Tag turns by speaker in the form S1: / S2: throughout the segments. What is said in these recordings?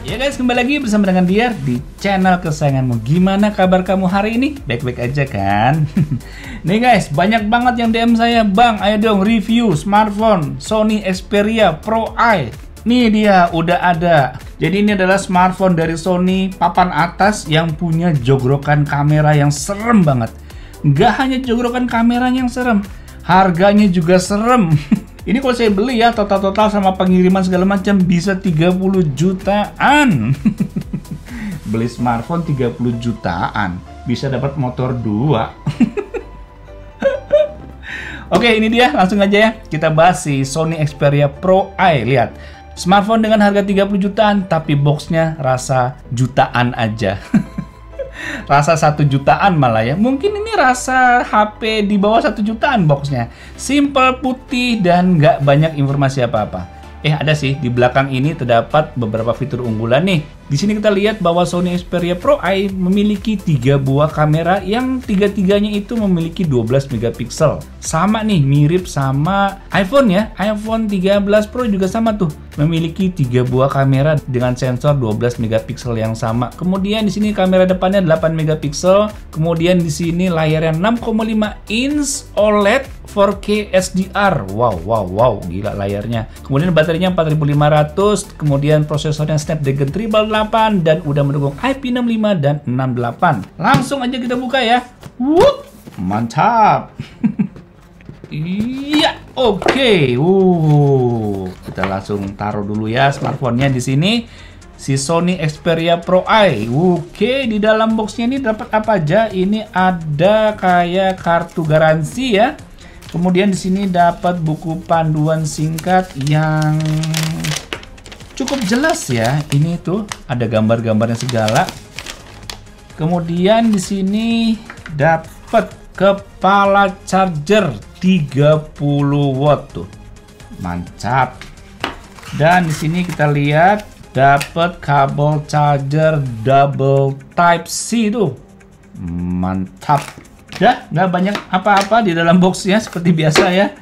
S1: Ya guys, kembali lagi bersama dengan Diar di channel kesayanganmu. Gimana kabar kamu hari ini? Baik-baik aja kan? Nih guys, banyak banget yang DM saya, Bang, ayo dong review smartphone Sony Xperia Pro I. Nih dia, udah ada. Jadi ini adalah smartphone dari Sony papan atas yang punya jogrokan kamera yang serem banget. Nggak hanya jogrokan kameranya yang serem, harganya juga serem. Ini kalau saya beli ya, total-total sama pengiriman segala macam bisa 30 jutaan. Beli smartphone 30 jutaan, bisa dapat motor 2. Oke, ini dia, langsung aja ya. Kita bahas si Sony Xperia Pro I. Lihat, smartphone dengan harga 30 jutaan, tapi boxnya rasa jutaan aja. Rasa 1 jutaan malah ya. Mungkin ini rasa HP di bawah 1 jutaan boxnya. Simple, putih, dan nggak banyak informasi apa-apa. Ada sih, di belakang ini terdapat beberapa fitur unggulan nih. Di sini kita lihat bahwa Sony Xperia Pro I memiliki 3 buah kamera yang tiga-tiganya itu memiliki 12 megapiksel. Sama nih, mirip sama iPhone ya. iPhone 13 Pro juga sama tuh. Memiliki 3 buah kamera dengan sensor 12 megapiksel yang sama. Kemudian di sini kamera depannya 8 megapiksel. Kemudian di sini layarnya 6,5 inch OLED 4K SDR. Wow, gila layarnya. Kemudian baterainya 4500, kemudian prosesornya Snapdragon 888 dan udah mendukung IP65 dan 68. Langsung aja kita buka ya. Wup, mantap. Iya, oke. Kita langsung taruh dulu ya smartphone-nya di sini. Si Sony Xperia Pro I. Oke, di dalam boxnya ini dapat apa aja? Ini ada kayak kartu garansi ya. Kemudian di sini dapat buku panduan singkat yang cukup jelas ya. Ini tuh ada gambar-gambarnya segala. Kemudian di sini dapat kepala charger 30 watt tuh. Mantap. Dan di sini kita lihat dapat kabel charger double type C tuh. Mantap. Dah, nggak banyak apa-apa di dalam boxnya seperti biasa ya.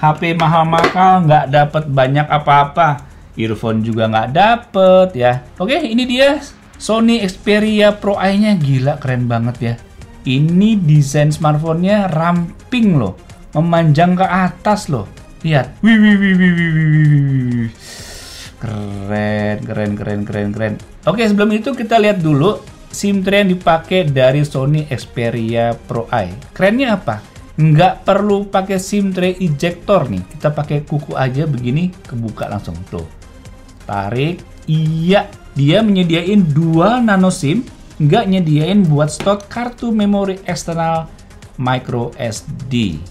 S1: HP mahal-mahal nggak dapat banyak apa-apa. Earphone juga nggak dapet ya. Oke, ini dia Sony Xperia Pro I-nya. Gila, keren banget ya. Ini desain smartphone-nya ramping loh, memanjang ke atas loh. Lihat, wih. Keren. Oke, sebelum itu kita lihat dulu SIM tray yang dipakai dari Sony Xperia Pro I. Kerennya apa? Nggak perlu pakai SIM tray ejector nih. Kita pakai kuku aja begini, kebuka langsung tuh. Tarik, iya. Dia menyediain 2 nano SIM, nggak nyediain buat stok kartu memori eksternal micro SD.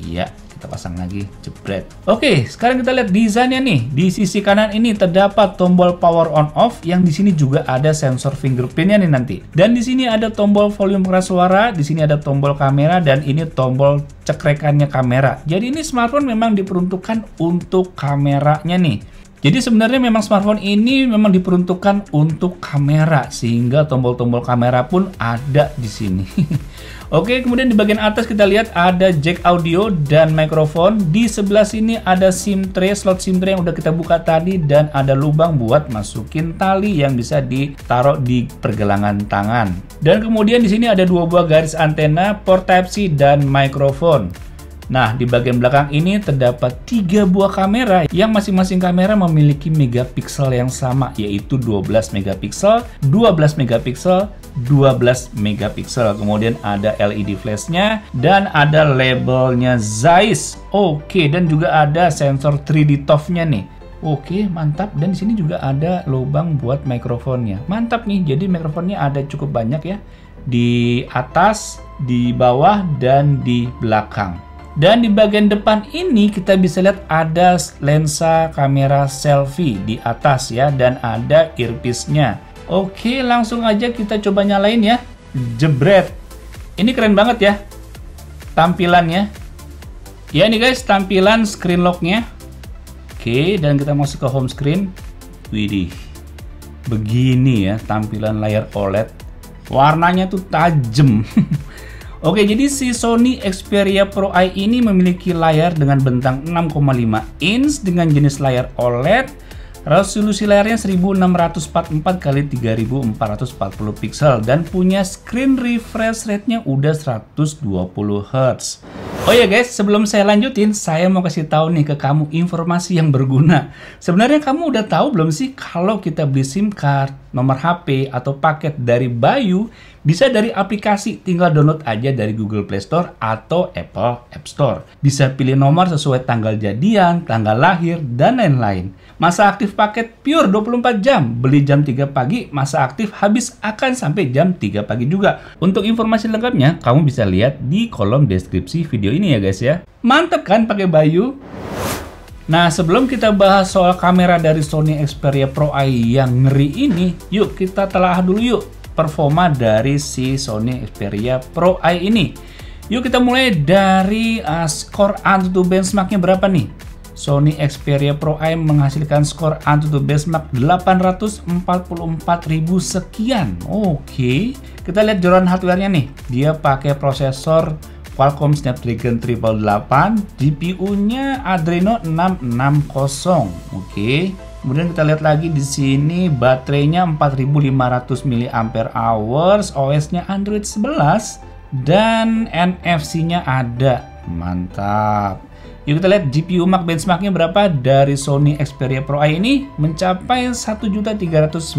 S1: Iya. Pasang lagi, jebret. Oke, sekarang kita lihat desainnya nih. Di sisi kanan ini terdapat tombol power on off yang di sini juga ada sensor fingerprintnya nih nanti. Dan di sini ada tombol volume pengeras suara, di sini ada tombol kamera dan ini tombol cekrekannya kamera. Jadi ini smartphone memang diperuntukkan untuk kameranya nih. Jadi sebenarnya memang smartphone ini memang diperuntukkan untuk kamera sehingga tombol-tombol kamera pun ada di sini. Oke, kemudian di bagian atas kita lihat ada jack audio dan mikrofon. Di sebelah sini ada SIM tray, slot SIM tray yang udah kita buka tadi dan ada lubang buat masukin tali yang bisa ditaruh di pergelangan tangan. Dan kemudian di sini ada 2 buah garis antena, port Type-C dan mikrofon. Nah, di bagian belakang ini terdapat 3 buah kamera yang masing-masing kamera memiliki megapiksel yang sama, yaitu 12 megapiksel, 12 megapiksel, 12 megapiksel. Kemudian ada LED flashnya dan ada labelnya Zeiss. Oke, dan juga ada sensor 3D ToF-nya nih. Oke, mantap. Dan di sini juga ada lubang buat mikrofonnya. Mantap nih. Jadi mikrofonnya ada cukup banyak ya. Di atas, di bawah, dan di belakang. Dan di bagian depan ini kita bisa lihat ada lensa kamera selfie di atas ya, dan ada earpiece-nya. Oke, langsung aja kita coba nyalain ya. Jebret. Ini keren banget ya tampilannya. Ya nih guys, tampilan screen lock-nya. Oke, dan kita masuk ke home screen. Widih. Begini ya tampilan layar OLED. Warnanya tuh tajam. Oke, jadi si Sony Xperia Pro I ini memiliki layar dengan bentang 6,5 inch dengan jenis layar OLED Resolusi layarnya 1644 x 3440 pixel dan punya screen refresh rate-nya udah 120 Hz. Oh ya guys, sebelum saya lanjutin, saya mau kasih tahu nih ke kamu informasi yang berguna. Sebenarnya kamu udah tahu belum sih kalau kita beli SIM card, nomor HP, atau paket dari Bayu, bisa dari aplikasi, tinggal download aja dari Google Play Store atau Apple App Store. Bisa pilih nomor sesuai tanggal jadian, tanggal lahir, dan lain-lain. Masa aktif paket pure 24 jam, beli jam 3 pagi, masa aktif habis akan sampai jam 3 pagi juga. Untuk informasi lengkapnya, kamu bisa lihat di kolom deskripsi video ini ya guys ya. Mantep kan pakai Bayu? Nah, sebelum kita bahas soal kamera dari Sony Xperia Pro Eye yang ngeri ini, yuk kita telah dulu yuk performa dari si Sony Xperia Pro Eye ini. Yuk kita mulai dari skor AnTuTu benchmarknya berapa nih? Sony Xperia Pro Eye menghasilkan skor AnTuTu benchmark 844.000 sekian. Oke, kita lihat joran hardware-nya nih. Dia pakai prosesor Qualcomm Snapdragon 888, GPU-nya Adreno 660. Oke. Kemudian kita lihat lagi di sini baterainya 4500 mAh, OS-nya Android 11 dan NFC-nya ada. Mantap. Yuk kita lihat GPU Max benchmark-nya berapa dari Sony Xperia Pro Eye ini mencapai 1.390.000.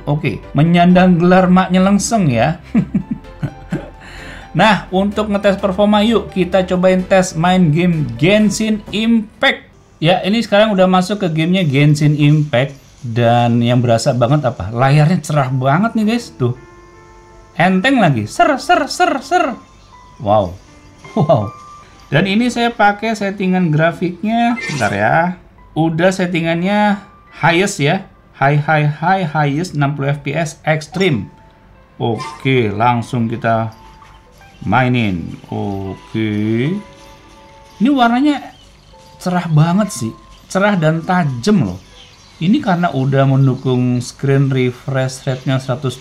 S1: Oke, menyandang gelar maknya lengseng ya. Nah, untuk ngetes performa yuk kita cobain tes main game Genshin Impact. Ya, ini sekarang udah masuk ke gamenya Genshin Impact. Dan yang berasa banget apa? Layarnya cerah banget nih guys, tuh. Enteng lagi, ser. Wow. Dan ini saya pakai settingan grafiknya, bentar ya. Udah settingannya highest ya. Highest 60 fps extreme. Oke, langsung kita mainin. Oke. Ini warnanya cerah banget sih. Cerah dan tajam loh. Ini karena udah mendukung screen refresh rate-nya 120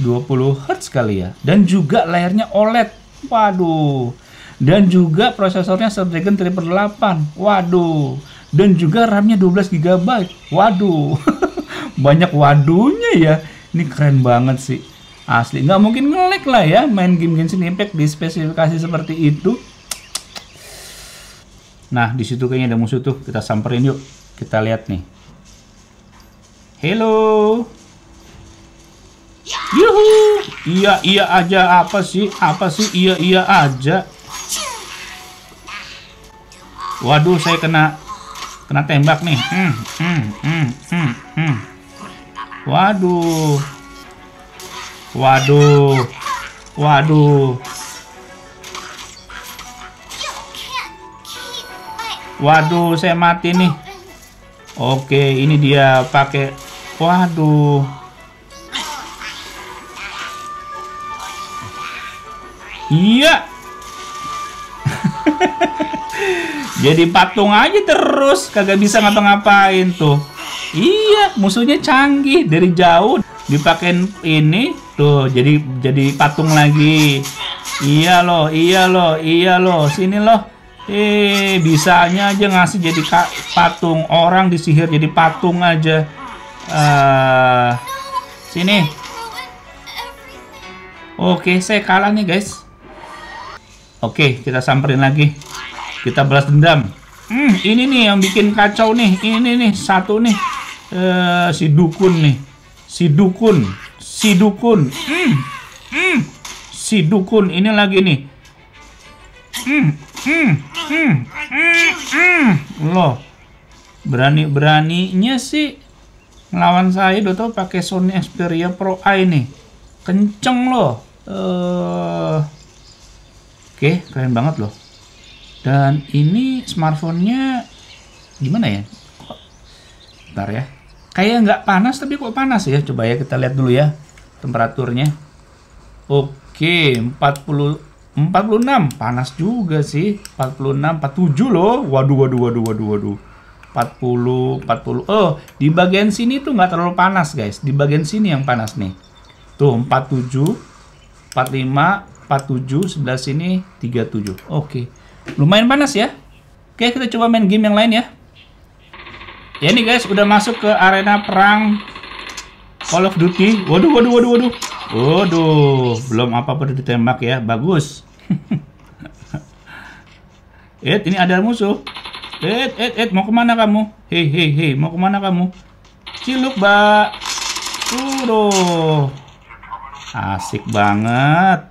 S1: Hz kali ya. Dan juga layarnya OLED. Waduh. Dan juga prosesornya Snapdragon 888. Waduh. Dan juga RAM-nya 12 GB. Waduh. Banyak waduhnya ya. Ini keren banget sih. Asli, nggak mungkin nge-lag lah ya main game Genshin Impact di spesifikasi seperti itu. Nah, di situ kayaknya ada musuh tuh. Kita samperin yuk. Kita lihat nih. Hello. Yuhu. Iya aja, apa sih? Iya aja. Waduh, saya kena tembak nih. Waduh. Waduh, saya mati nih. Oke, ini dia pakai. Waduh. Iya. Jadi patung aja terus, kagak bisa ngapa-ngapain tuh. Iya, musuhnya canggih dari jauh. Dipakein ini tuh jadi patung lagi. Iya loh, sini loh. Bisanya aja ngasih jadi patung, orang disihir jadi patung aja. Sini. Oke, saya kalah nih guys. Oke, kita samperin lagi. Kita balas dendam. Ini nih yang bikin kacau nih. Ini nih satu nih. Si dukun nih. Si dukun ini lagi nih. Loh, beraninya sih ngelawan saya. Udah tau pakai Sony Xperia Pro Eye nih, kenceng loh. Oke, keren banget loh. Dan ini smartphone-nya gimana ya? Bentar ya. Kayak nggak panas tapi kok panas ya. Coba ya kita lihat dulu ya temperaturnya. Oke, 46. Panas juga sih. 46, 47 loh. Waduh. 40. Oh, di bagian sini tuh nggak terlalu panas guys. Di bagian sini yang panas nih. Tuh 47, 45, 47, sebelah sini 37. Oke. Lumayan panas ya. Oke, kita coba main game yang lain ya. Ya nih guys, udah masuk ke arena perang Call of Duty. Waduh. Waduh, belum apa-apa udah ditembak ya. Bagus. Ini ada musuh. Mau kemana kamu? Hei, mau kemana kamu? Ciluk, Mbak. Asik banget.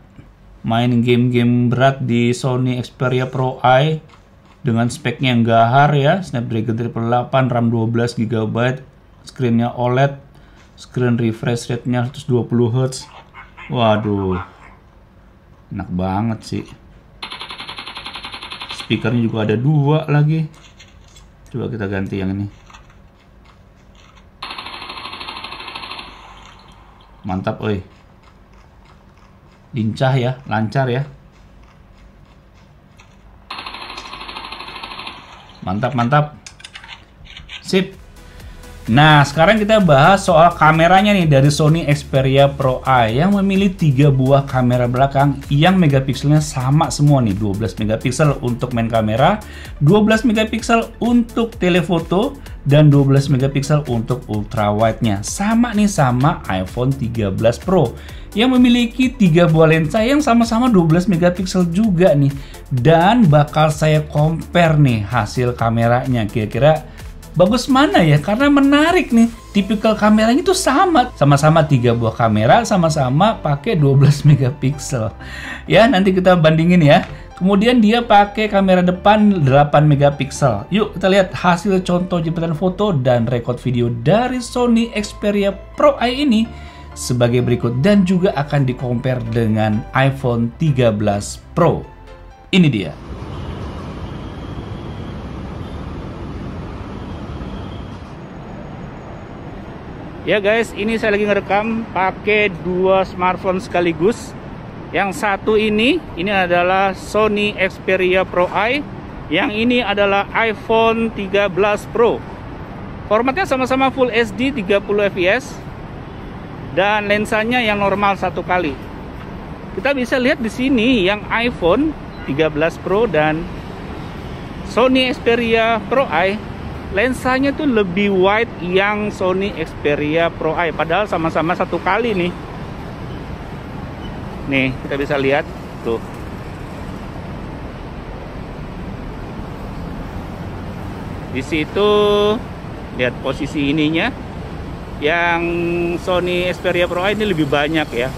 S1: Main game-game berat di Sony Xperia Pro Eye dengan speknya yang gahar ya. Snapdragon 888, RAM 12 GB, screen-nya OLED, screen refresh rate-nya 120 Hz. Waduh. Enak banget sih. Speakernya juga ada 2 lagi. Coba kita ganti yang ini. Mantap, oi. Lincah ya, lancar ya. Mantap. Sip. Nah, sekarang kita bahas soal kameranya nih dari Sony Xperia Pro Eye yang memilih 3 buah kamera belakang yang megapikselnya sama semua nih. 12 megapiksel untuk main kamera, 12 megapiksel untuk telefoto, dan 12 megapiksel untuk ultrawide-nya. Sama nih sama iPhone 13 Pro yang memiliki 3 buah lensa yang sama-sama 12 megapiksel juga nih. Dan bakal saya compare nih hasil kameranya, kira-kira bagus mana ya, karena menarik nih. Tipikal kameranya itu sama-sama 3 buah kamera, sama-sama pakai 12 megapiksel. Ya, nanti kita bandingin ya. Kemudian dia pakai kamera depan 8 megapiksel. Yuk kita lihat hasil contoh jepretan foto dan rekod video dari Sony Xperia Pro Eye ini sebagai berikut, dan juga akan di-compare dengan iPhone 13 Pro. Ini dia. Ya guys, ini saya lagi ngerekam pakai 2 smartphone sekaligus. Yang satu ini adalah Sony Xperia Pro Eye. Yang ini adalah iPhone 13 Pro. Formatnya sama-sama Full HD 30 fps. Dan lensanya yang normal 1 kali. Kita bisa lihat di sini yang iPhone 13 Pro dan Sony Xperia Pro Eye, lensanya tuh lebih wide yang Sony Xperia Pro Eye, padahal sama-sama 1 kali nih. Nih, kita bisa lihat tuh. Di situ lihat posisi ininya. Yang Sony Xperia Pro Eye ini lebih banyak ya.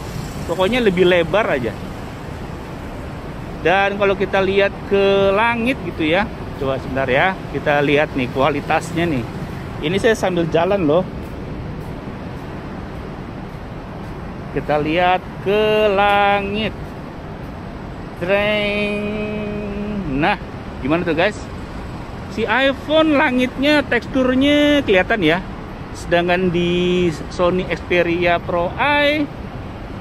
S1: Pokoknya lebih lebar aja. Dan kalau kita lihat ke langit gitu ya. Coba sebentar ya, kita lihat nih kualitasnya nih. Ini saya sambil jalan loh. Kita lihat ke langit. Nah, gimana tuh guys? Si iPhone langitnya teksturnya kelihatan ya. Sedangkan di Sony Xperia Pro Eye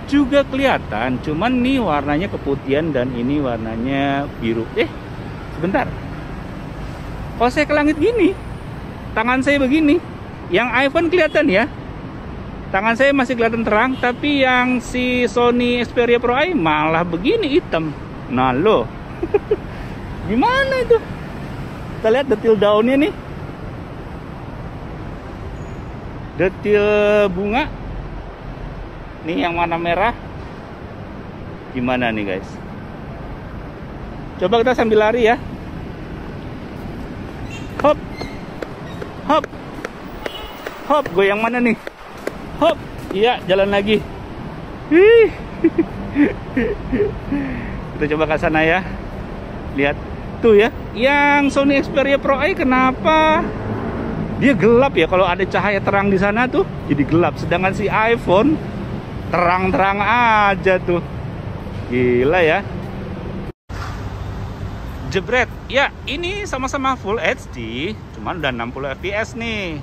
S1: juga kelihatan. Cuman nih warnanya keputihan dan ini warnanya biru. Sebentar. Kalau saya ke langit gini, tangan saya begini, yang iPhone kelihatan ya, tangan saya masih kelihatan terang, tapi yang si Sony Xperia Pro Eye malah begini hitam. Nah lo, gimana itu? Kita lihat detil daunnya nih, detil bunga, nih yang warna merah, gimana nih guys? Coba kita sambil lari ya. Hop, hop, hop, goyang mana nih? Hop, iya jalan lagi. Kita coba ke sana ya. Lihat tuh ya, yang Sony Xperia Pro Eye kenapa dia gelap ya? Kalau ada cahaya terang di sana tuh jadi gelap. Sedangkan si iPhone terang-terang aja tuh. Gila ya. Jebret, ya ini sama-sama Full HD, cuman udah 60 fps nih.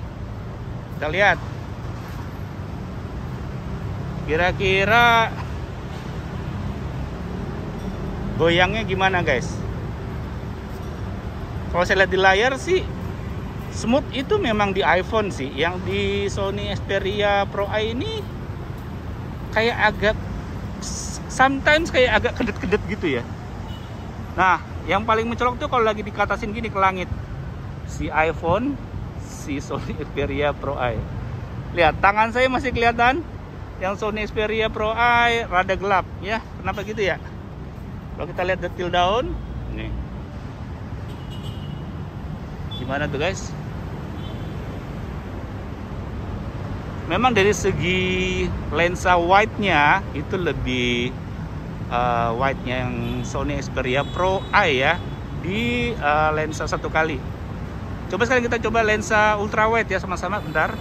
S1: Kita lihat. Kira-kira goyangnya gimana guys? Kalau saya lihat di layar sih smooth itu memang di iPhone sih. Yang di Sony Xperia Pro Eye ini kayak agak, sometimes kayak agak kedet-kedet gitu ya. Nah, yang paling mencolok tuh kalau lagi dikatasin gini ke langit. Si iPhone si Sony Xperia Pro Eye. Lihat, tangan saya masih kelihatan. Yang Sony Xperia Pro Eye rada gelap ya. Kenapa gitu ya? Kalau kita lihat detail daun, nih. Gimana tuh guys? Memang dari segi lensa wide-nya itu lebih wide-nya yang Sony Xperia Pro Eye ya, di lensa 1 kali. Coba sekarang kita coba lensa ultra wide ya sama-sama, bentar.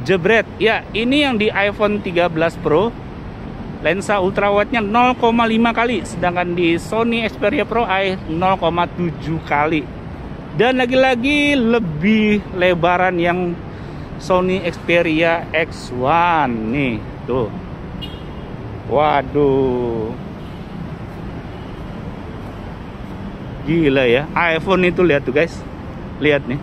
S1: Jebret, ya ini yang di iPhone 13 Pro lensa ultra wide-nya 0,5 kali, sedangkan di Sony Xperia Pro Eye 0,7 kali. Dan lagi-lagi lebih lebaran yang Sony Xperia X1 nih, tuh. Waduh. Gila ya, iPhone itu lihat tuh guys. Lihat nih.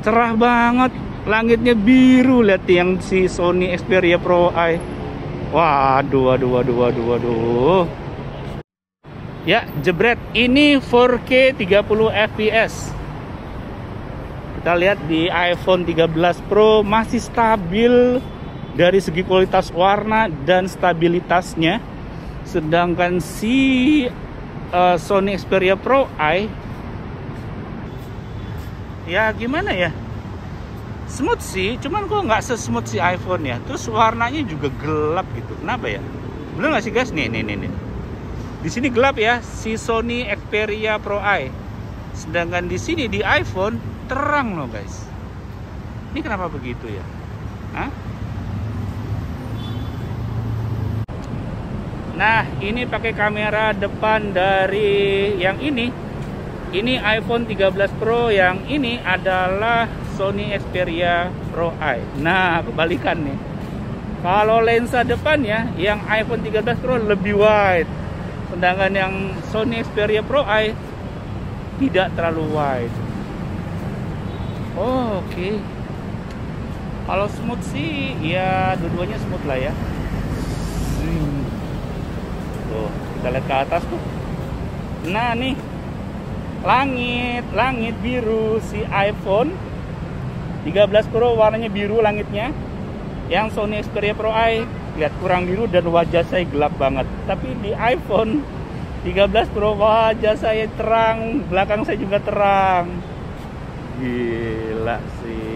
S1: Cerah banget. Langitnya biru, lihat yang si Sony Xperia Pro Eye. Waduh, waduh. Ya, jebret. Ini 4K 30 fps. Kita lihat di iPhone 13 Pro masih stabil dari segi kualitas warna dan stabilitasnya. Sedangkan si Sony Xperia Pro Eye, ya gimana ya? Smooth sih, cuman kok nggak sesmooth si iPhone ya. Terus warnanya juga gelap gitu. Kenapa ya? Bener nggak sih guys? Nih. Di sini gelap ya, si Sony Xperia Pro Eye. Sedangkan di sini di iPhone terang loh guys. Ini kenapa begitu ya? Hah? Nah, ini pakai kamera depan dari yang ini. Ini iPhone 13 Pro, yang ini adalah Sony Xperia Pro Eye. Nah, kebalikan nih. Kalau lensa depannya yang iPhone 13 Pro lebih wide, sedangkan yang Sony Xperia Pro Eye tidak terlalu wide. Oh, oke. Kalau smooth sih ya dua-duanya smooth lah ya. Tuh, kita lihat ke atas tuh. Nah, nih. Langit biru si iPhone 13 Pro warnanya biru langitnya. Yang Sony Xperia Pro Eye lihat kurang biru dan wajah saya gelap banget. Tapi di iPhone 13 Pro wajah saya terang, belakang saya juga terang. Gila sih.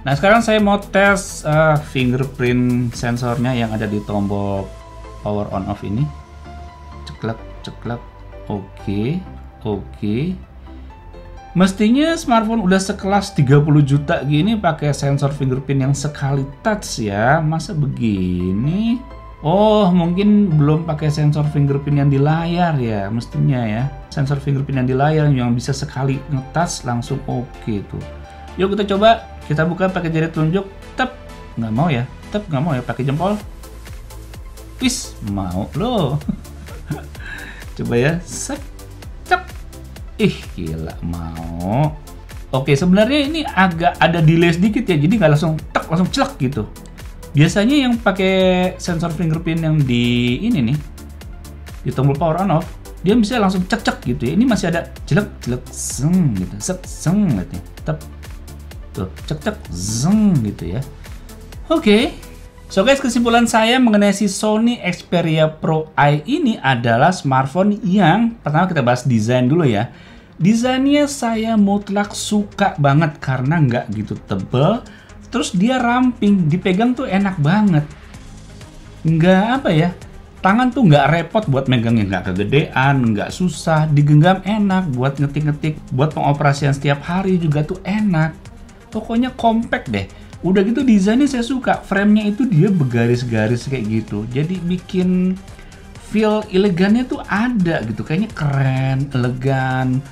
S1: Nah, sekarang saya mau tes fingerprint sensornya yang ada di tombol power on off ini. Ceklek. Oke. Mestinya smartphone udah sekelas 30 juta gini pakai sensor fingerprint yang sekali touch ya. Masa begini? Oh, mungkin belum pakai sensor fingerprint yang di layar ya, mestinya ya. Sensor fingerprint yang di layar yang bisa sekali nge-touch langsung oke tuh. Yuk kita coba. Kita buka pakai jari telunjuk, tep, nggak mau ya, pakai jempol, wis, mau loh. Coba ya, set, cek, gila mau. Oke, sebenarnya ini agak ada delay sedikit ya, jadi nggak langsung tek, langsung celak gitu. Biasanya yang pakai sensor fingerprint yang di ini nih, di tombol power on off, dia bisa langsung cek gitu ya. Ini masih ada celak, seng gitu, seng gitu, tep. Tuh, cek zeng gitu ya. Oke. So guys, kesimpulan saya mengenai si Sony Xperia Pro Eye ini adalah smartphone yang pertama kita bahas desain dulu ya. Desainnya saya mutlak suka banget karena nggak gitu tebel, terus dia ramping, dipegang tuh enak banget. Nggak apa ya, tangan tuh nggak repot buat megangnya, nggak kegedean, nggak susah, digenggam enak, buat ngetik-ngetik, buat pengoperasian setiap hari juga tuh enak. Pokoknya compact deh. Udah gitu desainnya saya suka. Frame-nya itu dia bergaris-garis kayak gitu. Jadi bikin feel elegannya tuh ada gitu. Kayaknya keren, elegan,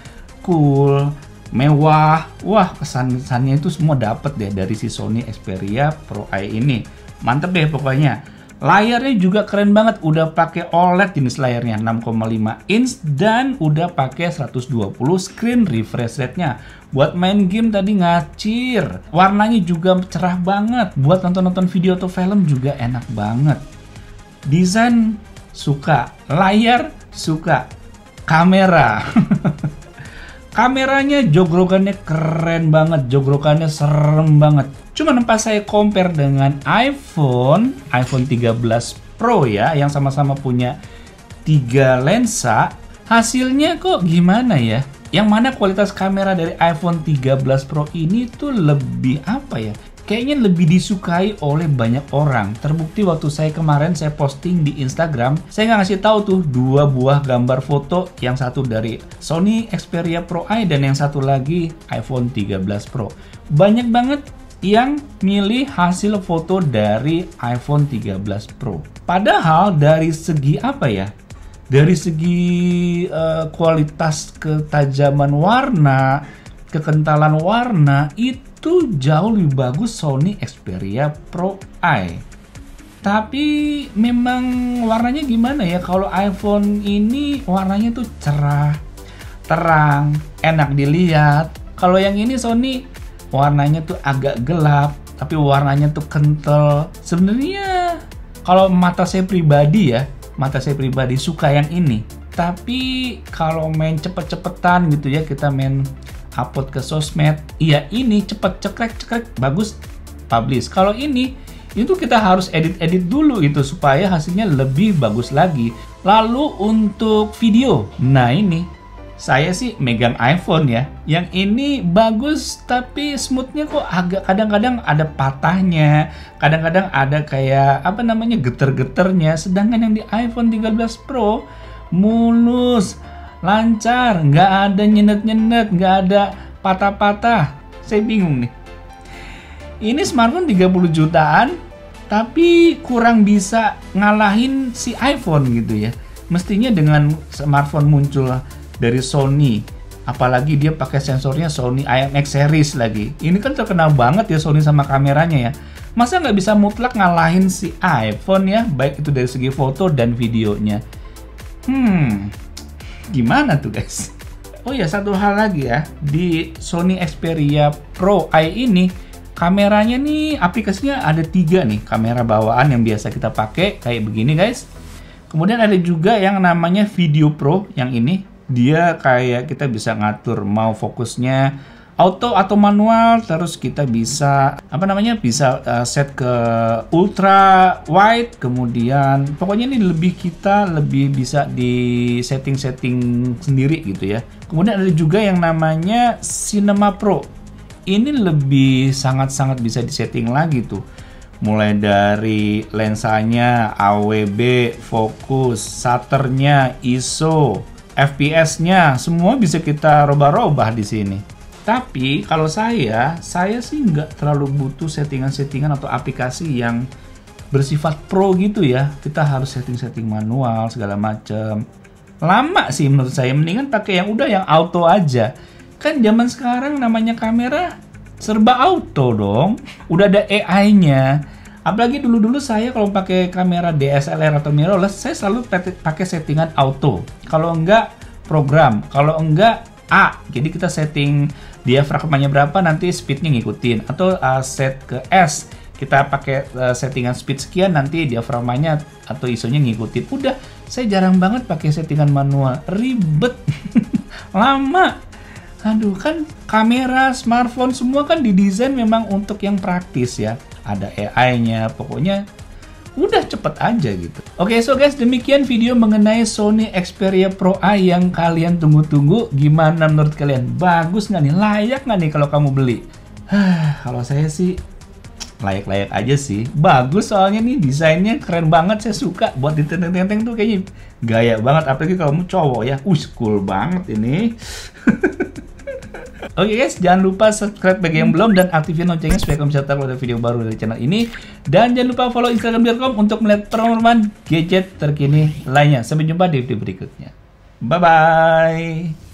S1: cool. mewah. Wah, kesan-kesannya itu semua dapet deh dari si Sony Xperia Pro Eye ini. Mantep deh pokoknya. Layarnya juga keren banget, udah pakai OLED jenis layarnya 6,5 inch dan udah pakai 120 screen refresh rate-nya. Buat main game tadi ngacir. Warnanya juga cerah banget. Buat nonton-nonton video atau film juga enak banget. Desain suka, layar suka, kamera. Kameranya jogrogannya keren banget, jogrogannya serem banget. Cuman pas saya compare dengan iPhone 13 Pro ya, yang sama-sama punya 3 lensa, hasilnya kok gimana ya? Yang mana kualitas kamera dari iPhone 13 Pro ini tuh lebih apa ya? Kayaknya lebih disukai oleh banyak orang. Terbukti waktu saya kemarin saya posting di Instagram, saya nggak ngasih tahu tuh 2 buah gambar foto, yang satu dari Sony Xperia Pro Eye dan yang satu lagi iPhone 13 Pro. Banyak banget yang milih hasil foto dari iPhone 13 Pro. Padahal dari segi apa ya? Dari segi kualitas ketajaman warna, kekentalan warna itu jauh lebih bagus Sony Xperia Pro Eye. Tapi memang warnanya gimana ya? Kalau iPhone ini warnanya tuh cerah, terang, enak dilihat. Kalau yang ini Sony warnanya tuh agak gelap, tapi warnanya tuh kental. Sebenarnya kalau mata saya pribadi suka yang ini. Tapi kalau main cepet-cepetan gitu ya, kita main upload ke sosmed, iya ini cepet cekrek bagus publish. Kalau ini itu kita harus edit dulu gitu supaya hasilnya lebih bagus lagi. Lalu untuk video, nah ini saya sih megang iPhone ya, yang ini bagus tapi smoothnya kok agak kadang-kadang ada patahnya, kadang-kadang ada kayak apa namanya geter-geternya. Sedangkan yang di iPhone 13 Pro mulus, lancar, nggak ada nyenet-nyenet, nggak ada patah-patah. Saya bingung nih. Ini smartphone 30 jutaan, tapi kurang bisa ngalahin si iPhone gitu ya. Mestinya dengan smartphone muncul dari Sony, apalagi dia pakai sensornya Sony IMX series lagi. Ini kan terkenal banget ya Sony sama kameranya ya. Masa nggak bisa mutlak ngalahin si iPhone ya, baik itu dari segi foto dan videonya. Gimana tuh guys? Oh ya, satu hal lagi ya, di Sony Xperia Pro Eye ini kameranya nih, aplikasinya ada 3 nih, kamera bawaan yang biasa kita pakai kayak begini guys. Kemudian ada juga yang namanya Video Pro, yang ini dia kayak kita bisa ngatur mau fokusnya auto atau manual, terus kita bisa apa namanya, bisa set ke ultra wide, kemudian pokoknya ini kita lebih bisa di setting sendiri gitu ya. Kemudian ada juga yang namanya Cinema Pro, ini lebih sangat bisa disetting lagi tuh, mulai dari lensanya, AWB, fokus, shutternya, ISO, FPS-nya, semua bisa kita rubah-rubah di sini. Tapi kalau saya sih nggak terlalu butuh settingan atau aplikasi yang bersifat pro gitu ya. Kita harus setting manual segala macam. Lama sih menurut saya, mendingan pakai yang auto aja. Kan zaman sekarang namanya kamera serba auto dong. Udah ada AI-nya. Apalagi dulu saya kalau pakai kamera DSLR atau mirrorless, saya selalu pakai settingan auto. Kalau enggak program, kalau enggak A. Jadi kita setting diafragmanya berapa, nanti speednya ngikutin. Atau set ke S, kita pakai settingan speed sekian, nanti diafragmanya atau ISO-nya ngikutin. Udah, saya jarang banget pakai settingan manual, ribet. Lama. Aduh, kan kamera, smartphone semua kan didesain memang untuk yang praktis ya. Ada AI-nya, pokoknya udah cepet aja gitu. Oke, so guys, demikian video mengenai Sony Xperia Pro Eye yang kalian tunggu-tunggu. Gimana menurut kalian? Bagus nggak nih? Layak nggak nih kalau kamu beli? Kalau saya sih layak-layak aja sih. Bagus soalnya nih, desainnya keren banget, saya suka. Buat ditenteng-tenteng tuh kayaknya gaya banget. Apalagi kalau kamu cowok ya, cool banget ini. Oke guys, jangan lupa subscribe bagi yang belum dan aktifin loncengnya supaya kamu bisa tahu ada video baru dari channel ini. Dan jangan lupa follow Instagram Delcom untuk melihat pengumuman gadget terkini lainnya. Sampai jumpa di video berikutnya. Bye-bye.